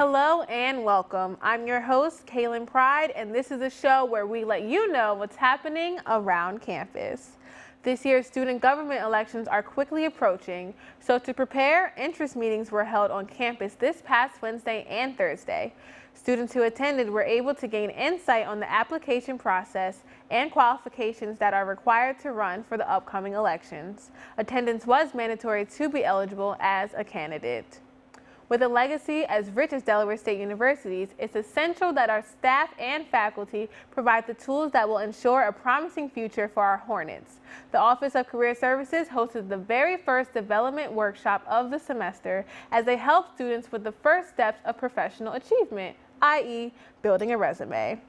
Hello and welcome. I'm your host, Kaylynn Pride, and this is a show where we let you know what's happening around campus. This year's student government elections are quickly approaching, so to prepare, interest meetings were held on campus this past Wednesday and Thursday. Students who attended were able to gain insight on the application process and qualifications that are required to run for the upcoming elections. Attendance was mandatory to be eligible as a candidate. With a legacy as rich as Delaware State University's, it's essential that our staff and faculty provide the tools that will ensure a promising future for our Hornets. The Office of Career Services hosted the very first development workshop of the semester as they help students with the first steps of professional achievement, i.e., building a resume.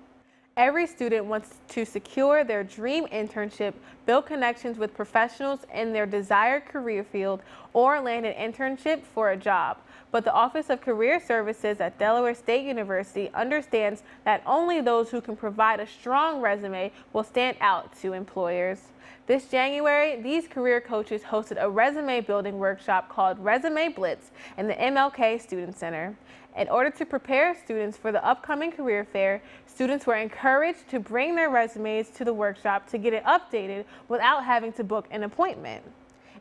Every student wants to secure their dream internship, build connections with professionals in their desired career field, or land an internship for a job. But the Office of Career Services at Delaware State University understands that only those who can provide a strong resume will stand out to employers. This January, these career coaches hosted a resume building workshop called Resume Blitz in the MLK Student Center. In order to prepare students for the upcoming career fair, students were encouraged to bring their resumes to the workshop to get it updated without having to book an appointment.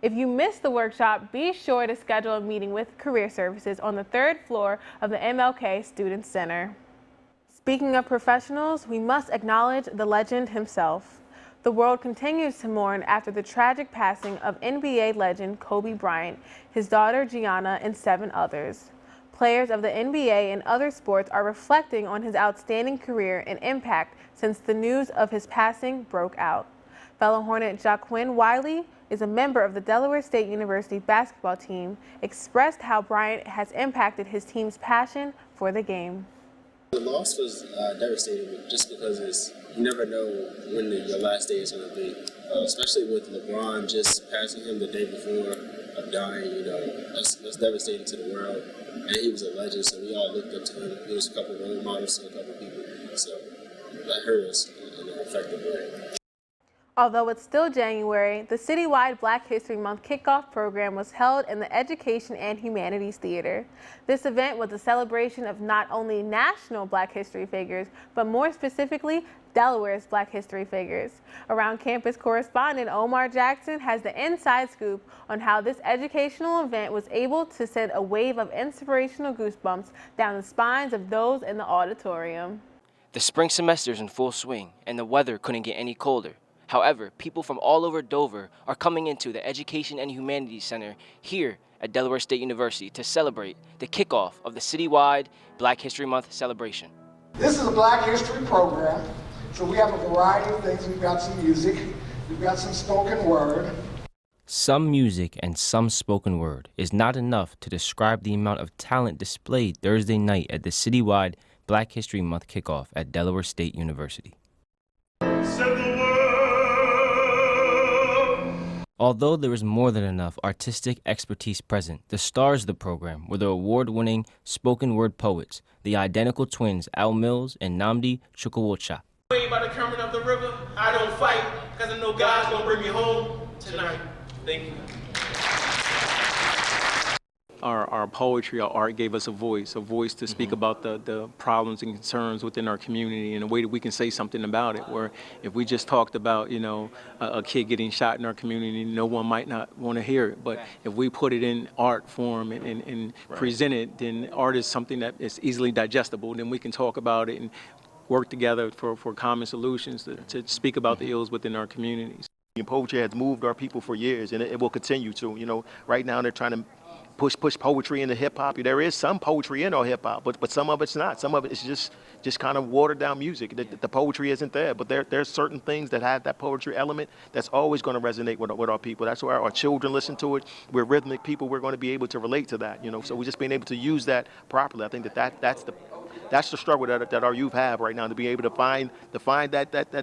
If you missed the workshop, be sure to schedule a meeting with Career Services on the 3rd floor of the MLK Student Center. Speaking of professionals, we must acknowledge the legend himself. The world continues to mourn after the tragic passing of NBA legend Kobe Bryant, his daughter Gianna, and 7 others. Players of the NBA and other sports are reflecting on his outstanding career and impact since the news of his passing broke out. Fellow Hornet Jaquin Wiley is a member of the Delaware State University basketball team, expressed how Bryant has impacted his team's passion for the game. The loss was devastating just because you never know when your last day is going to be, especially with LeBron just passing him the day before of dying. That's devastating to the world. And he was a legend, so we all looked up to him. He was a couple of role models to a couple of people, so that hurt us in an effective way. Although it's still January, the citywide Black History Month kickoff program was held in the Education and Humanities Theater. This event was a celebration of not only national Black history figures, but more specifically, Delaware's Black history figures. Around Campus correspondent Omar Jackson has the inside scoop on how this educational event was able to send a wave of inspirational goosebumps down the spines of those in the auditorium. The spring semester's in full swing, and the weather couldn't get any colder. However, people from all over Dover are coming into the Education and Humanities Center here at Delaware State University to celebrate the kickoff of the citywide Black History Month celebration. This is a Black History program, so we have a variety of things. We've got some music, we've got some spoken word. Some music and some spoken word is not enough to describe the amount of talent displayed Thursday night at the citywide Black History Month kickoff at Delaware State University. Although there was more than enough artistic expertise present, the stars of the program were the award-winning spoken word poets, the identical twins Al Mills and Nnamdi Chukwuocha. By the current of the river, I don't fight because I know God's gonna bring me home tonight. Thank you. Our poetry, our art gave us a voice to speak about the problems and concerns within our community in a way that we can say something about it. Where if we just talked about, a kid getting shot in our community, no one might not want to hear it. But if we put it in art form and present it, then art is something that is easily digestible. Then we can talk about it and work together for common solutions to speak about the ills within our communities. Poetry has moved our people for years, and it will continue to. Right now they're trying to push poetry into hip hop. There is some poetry in our hip hop, but some of it's not. Some of it is just kind of watered down music. The poetry isn't there, but there's certain things that have that poetry element that's always going to resonate with our people. That's why our children listen to it. We're rhythmic people. We're going to be able to relate to that. So we're just being able to use that properly. I think that's the struggle that our youth have right now, to be able to find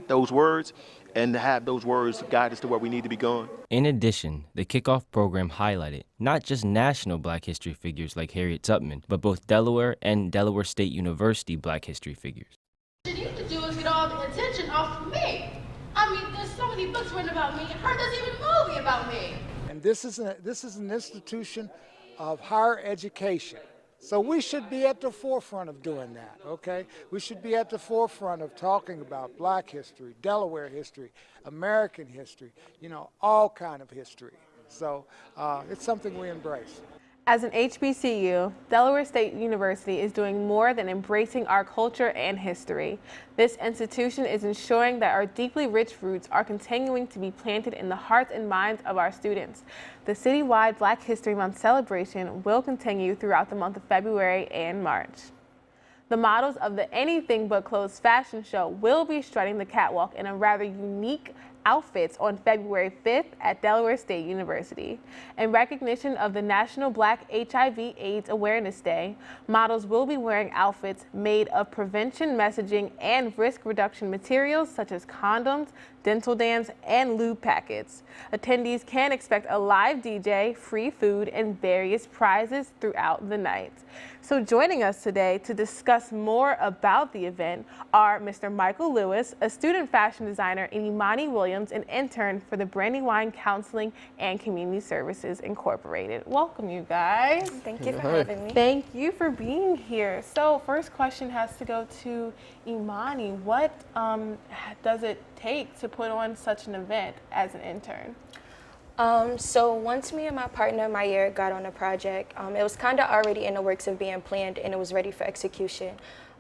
those words and to have those words guide us to where we need to be going. In addition, the kickoff program highlighted not just national Black history figures like Harriet Tubman, but both Delaware and Delaware State University Black history figures. What you need to do is get all the attention off of me. I mean, there's so many books written about me. Her doesn't even movie about me. And this is an institution of higher education So we should be at the forefront of doing that, okay? We should be at the forefront of talking about Black history, Delaware history, American history, you know, all kind of history. So it's something we embrace. As an HBCU, Delaware State University is doing more than embracing our culture and history. This institution is ensuring that our deeply rich roots are continuing to be planted in the hearts and minds of our students. The citywide Black History Month celebration will continue throughout the month of February and March. The models of the Anything But Clothes fashion show will be strutting the catwalk in a rather unique outfits on February 5th at Delaware State University. In recognition of the National Black HIV/AIDS Awareness Day, models will be wearing outfits made of prevention messaging and risk reduction materials such as condoms, dental dams, and lube packets. Attendees can expect a live DJ, free food, and various prizes throughout the night. So joining us today to discuss more about the event are Mr. Michael Lewis, a student fashion designer, and Imani Williams, an intern for the Brandywine Counseling and Community Services Incorporated. Welcome, you guys. Thank you for having me. Thank you for being here. So first question has to go to Imani. What does it take to put on such an event as an intern? So once me and my partner, Mayer, got on the project, it was kind of already in the works of being planned and it was ready for execution.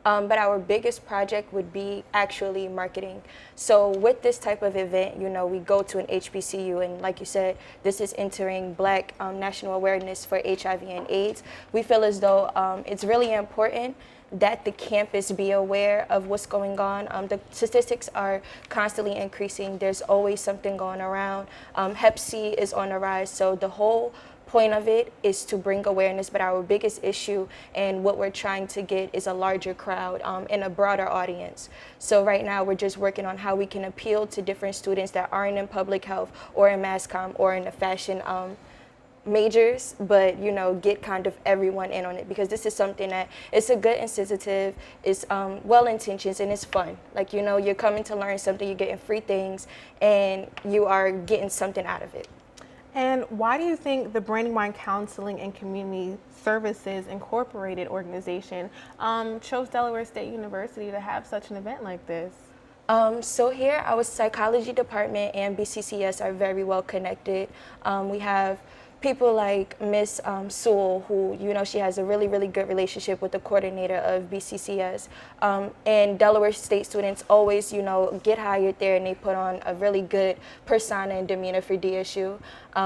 But our biggest project would be actually marketing. So with this type of event, you know, we go to an HBCU and like you said, this is entering Black national awareness for HIV and AIDS. We feel as though it's really important that the campus be aware of what's going on. The statistics are constantly increasing. There's always something going around. Hep C is on the rise. So the whole point of it is to bring awareness, but our biggest issue and what we're trying to get is a larger crowd and a broader audience. So right now we're just working on how we can appeal to different students that aren't in public health or in mass comm or in the fashion majors, but you know, get kind of everyone in on it, because this is something that it's a good incentive, it's well-intentioned, and it's fun. Like, you know, you're coming to learn something, you're getting free things, and you are getting something out of it. And why do you think the Brandywine Counseling and Community Services Incorporated organization chose Delaware State University to have such an event like this? So here, our psychology department and BCCS are very well connected. We have people like Miss Sewell, who, you know, she has a really, really good relationship with the coordinator of BCCS. And Delaware State students always, you know, get hired there and they put on a really good persona and demeanor for DSU.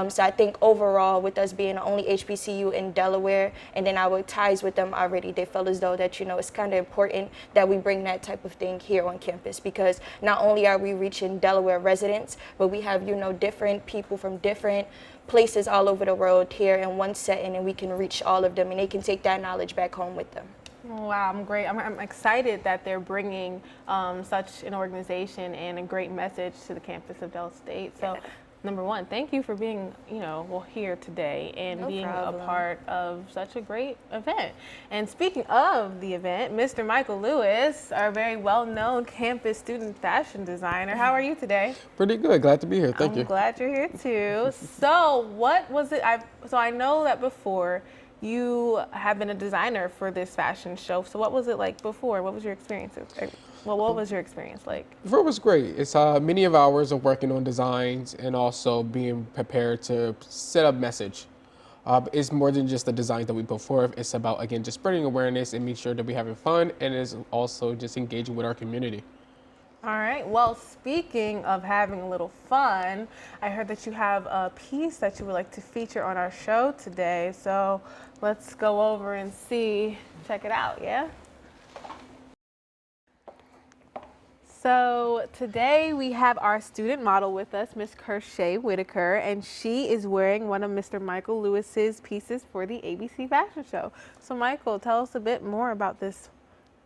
So I think overall, with us being the only HBCU in Delaware, and then our ties with them already, they feel as though that, you know, it's kind of important that we bring that type of thing here on campus, because not only are we reaching Delaware residents, but we have, you know, different people from different places all over the world here in one setting, and we can reach all of them and they can take that knowledge back home with them. Wow, I'm excited that they're bringing such an organization and a great message to the campus of Del State. So, number one, thank you for being, you know, well, here today and being a part of such a great event. And speaking of the event, Mr. Michael Lewis, our very well-known campus student fashion designer. How are you today? Pretty good. Glad to be here. Thank you. I'm glad you're here too. So, what was it? So I know that before you have been a designer for this fashion show. So what was it like before? What was your experience? Well, what was your experience like? Before it was great. It's many of hours of working on designs and also being prepared to set up message. It's more than just the designs that we put forth. It's about, again, just spreading awareness and make sure that we're having fun, and it's also just engaging with our community. All right. Well, speaking of having a little fun, I heard that you have a piece that you would like to feature on our show today. So let's go over and check it out, yeah? So today we have our student model with us, Miss Kershay Whitaker, and she is wearing one of Mr. Michael Lewis's pieces for the ABC Fashion Show. So Michael, tell us a bit more about this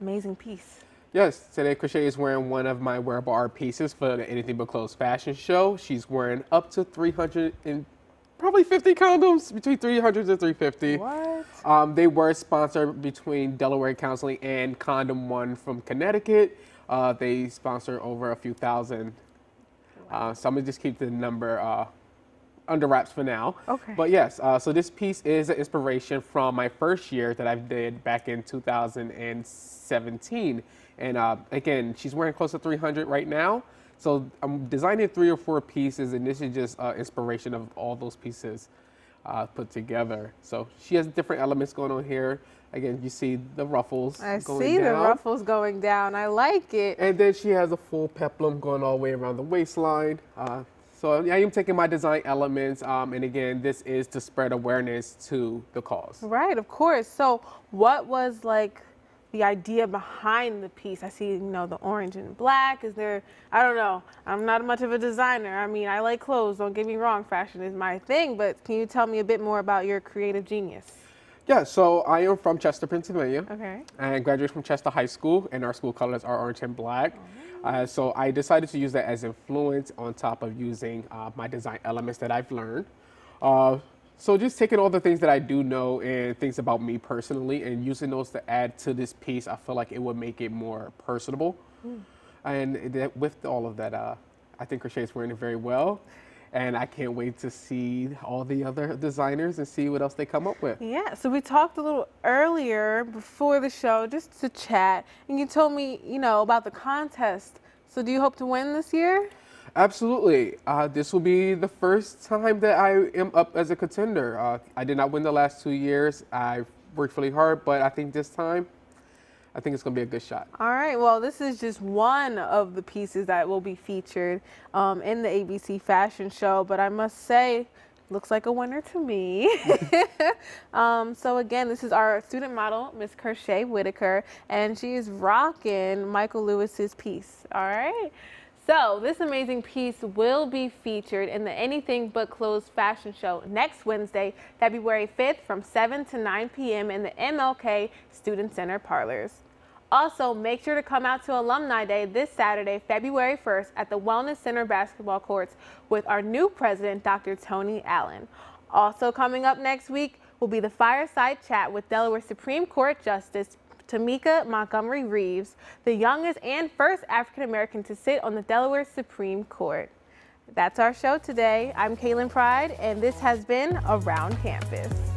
amazing piece. Yes, today Kershay is wearing one of my wearable art pieces for the Anything But Clothes fashion show. She's wearing up to 350 condoms, between 300 to 350. What? They were sponsored between Delaware Counseling and Condom One from Connecticut. They sponsor over a few thousand. So I'm gonna just keep the number under wraps for now. Okay. But yes, so this piece is an inspiration from my first year that I did back in 2017. And again, she's wearing close to 300 right now. So I'm designing 3 or 4 pieces, and this is just inspiration of all those pieces put together. So she has different elements going on here. Again, you see the ruffles I going see down. the ruffles going down. I like it. And then she has a full peplum going all the way around the waistline. So I am taking my design elements, and again, this is to spread awareness to the cause. Right, of course. So what was like the idea behind the piece? I see, the orange and black. Is there, I don't know. I'm not much of a designer. I mean, I like clothes. Don't get me wrong. Fashion is my thing. But can you tell me a bit more about your creative genius? Yeah, so I am from Chester, Pennsylvania. Okay. And graduated from Chester High School, and our school colors are orange and black. So I decided to use that as influence on top of using my design elements that I've learned. So just taking all the things that I do know and things about me personally and using those to add to this piece, I feel like it would make it more personable. And with all of that, I think Crochet is wearing it very well. And I can't wait to see all the other designers and see what else they come up with. Yeah, so we talked a little earlier before the show just to chat, and you told me, about the contest. So do you hope to win this year? Absolutely. This will be the first time that I am up as a contender. I did not win the last 2 years. I worked really hard, but I think this time, I think it's going to be a good shot. All right. Well, this is just one of the pieces that will be featured in the ABC Fashion Show. But I must say, looks like a winner to me. So again, this is our student model, Miss Crochet Whitaker, and she is rocking Michael Lewis's piece. All right. So this amazing piece will be featured in the Anything But Clothes Fashion Show next Wednesday, February 5th from 7 to 9 p.m. in the MLK Student Center parlors. Also, make sure to come out to Alumni Day this Saturday, February 1st at the Wellness Center basketball courts with our new president, Dr. Tony Allen. Also coming up next week will be the Fireside Chat with Delaware Supreme Court Justice Tamika Montgomery Reeves, the youngest and first African-American to sit on the Delaware Supreme Court. That's our show today. I'm Kaylynn Pride, and this has been Around Campus.